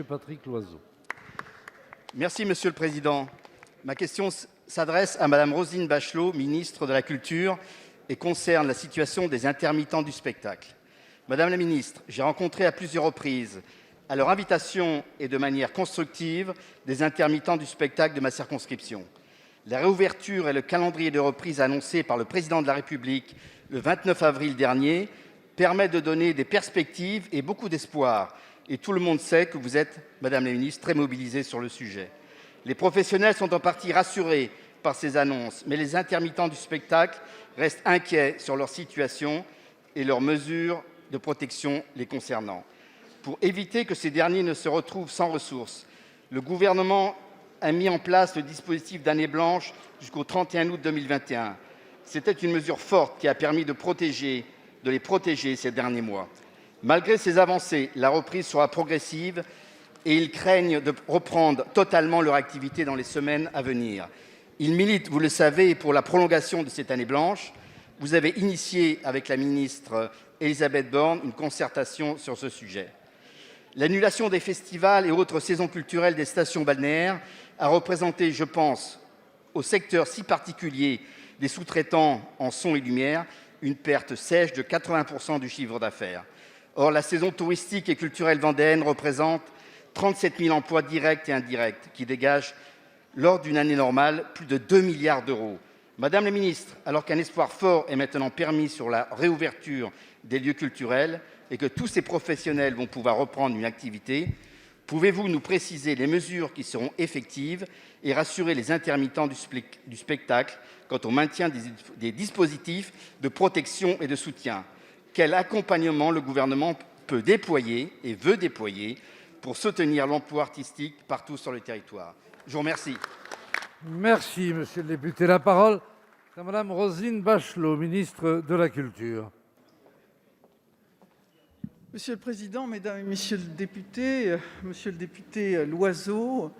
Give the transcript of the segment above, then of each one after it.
Patrick Loiseau. Merci, Monsieur le Président. Ma question s'adresse à Madame Roselyne Bachelot, ministre de la Culture, et concerne la situation des intermittents du spectacle. Madame la ministre, j'ai rencontré à plusieurs reprises, à leur invitation et de manière constructive, des intermittents du spectacle de ma circonscription. La réouverture et le calendrier de reprise annoncé par le Président de la République le 29 avril dernier permettent de donner des perspectives et beaucoup d'espoir. Et tout le monde sait que vous êtes, Madame la ministre, très mobilisée sur le sujet. Les professionnels sont en partie rassurés par ces annonces, mais les intermittents du spectacle restent inquiets sur leur situation et leurs mesures de protection les concernant. Pour éviter que ces derniers ne se retrouvent sans ressources, le gouvernement a mis en place le dispositif d'année blanche jusqu'au 31 août 2021. C'était une mesure forte qui a permis de les protéger ces derniers mois. Malgré ces avancées, la reprise sera progressive et ils craignent de reprendre totalement leur activité dans les semaines à venir. Ils militent, vous le savez, pour la prolongation de cette année blanche. Vous avez initié avec la ministre Élisabeth Borne une concertation sur ce sujet. L'annulation des festivals et autres saisons culturelles des stations balnéaires a représenté, je pense, au secteur si particulier des sous-traitants en son et lumière, une perte sèche de 80% du chiffre d'affaires. Or, la saison touristique et culturelle vendéenne représente 37 000 emplois directs et indirects qui dégagent, lors d'une année normale, plus de 2 milliards d'euros. Madame la ministre, alors qu'un espoir fort est maintenant permis sur la réouverture des lieux culturels et que tous ces professionnels vont pouvoir reprendre une activité, pouvez-vous nous préciser les mesures qui seront effectives et rassurer les intermittents du spectacle quant au maintien des dispositifs de protection et de soutien? Quel accompagnement le gouvernement peut déployer et veut déployer pour soutenir l'emploi artistique partout sur le territoire? Je vous remercie. Merci, monsieur le député. La parole est à Madame Roselyne Bachelot, ministre de la Culture. Monsieur le Président, Mesdames et Messieurs les députés, Monsieur le député Loiseau,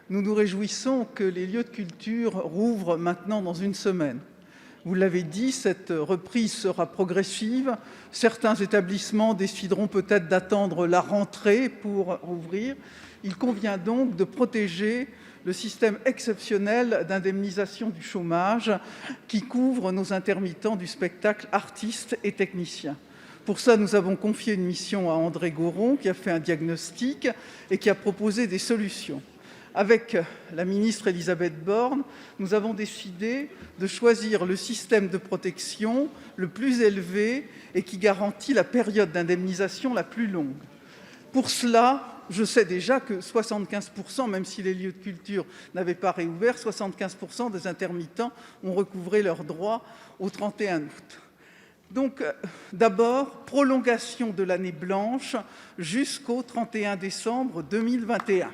nous nous réjouissons que les lieux de culture rouvrent maintenant dans une semaine. Vous l'avez dit, cette reprise sera progressive. Certains établissements décideront peut-être d'attendre la rentrée pour rouvrir. Il convient donc de protéger le système exceptionnel d'indemnisation du chômage qui couvre nos intermittents du spectacle, artistes et techniciens. Pour ça, nous avons confié une mission à André Goron, qui a fait un diagnostic et qui a proposé des solutions. Avec la ministre Élisabeth Borne, nous avons décidé de choisir le système de protection le plus élevé et qui garantit la période d'indemnisation la plus longue. Pour cela, je sais déjà que 75%, même si les lieux de culture n'avaient pas réouvert, 75% des intermittents ont recouvré leurs droits au 31 août. Donc, d'abord, prolongation de l'année blanche jusqu'au 31 décembre 2021.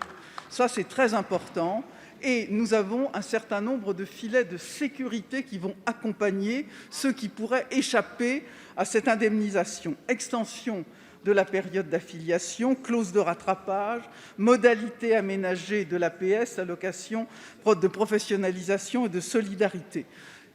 Ça, c'est très important. Et nous avons un certain nombre de filets de sécurité qui vont accompagner ceux qui pourraient échapper à cette indemnisation. Extension de la période d'affiliation, clause de rattrapage, modalités aménagées de l'APS, allocation de professionnalisation et de solidarité.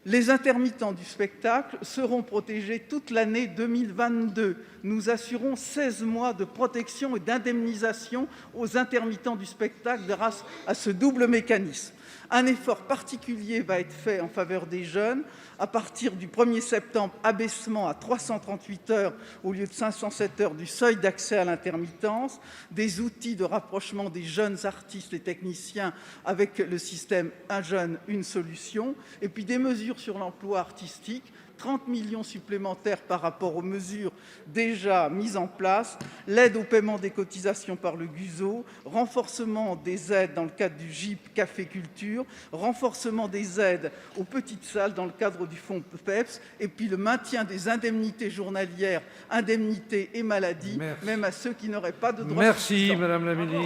Les intermittents du spectacle seront protégés toute l'année 2022. Nous assurons 16 mois de protection et d'indemnisation aux intermittents du spectacle grâce à ce double mécanisme. Un effort particulier va être fait en faveur des jeunes. À partir du 1er septembre, abaissement à 338 heures au lieu de 507 heures du seuil d'accès à l'intermittence, des outils de rapprochement des jeunes artistes et techniciens avec le système « Un jeune, une solution », et puis des mesures sur l'emploi artistique, 30 millions supplémentaires par rapport aux mesures déjà mises en place, l'aide au paiement des cotisations par le GUSO, renforcement des aides dans le cadre du GIP Café Culture, renforcement des aides aux petites salles dans le cadre du fonds PEPS, et puis le maintien des indemnités journalières, indemnités et maladies, même à ceux qui n'auraient pas de droits. Merci, Madame la Ministre.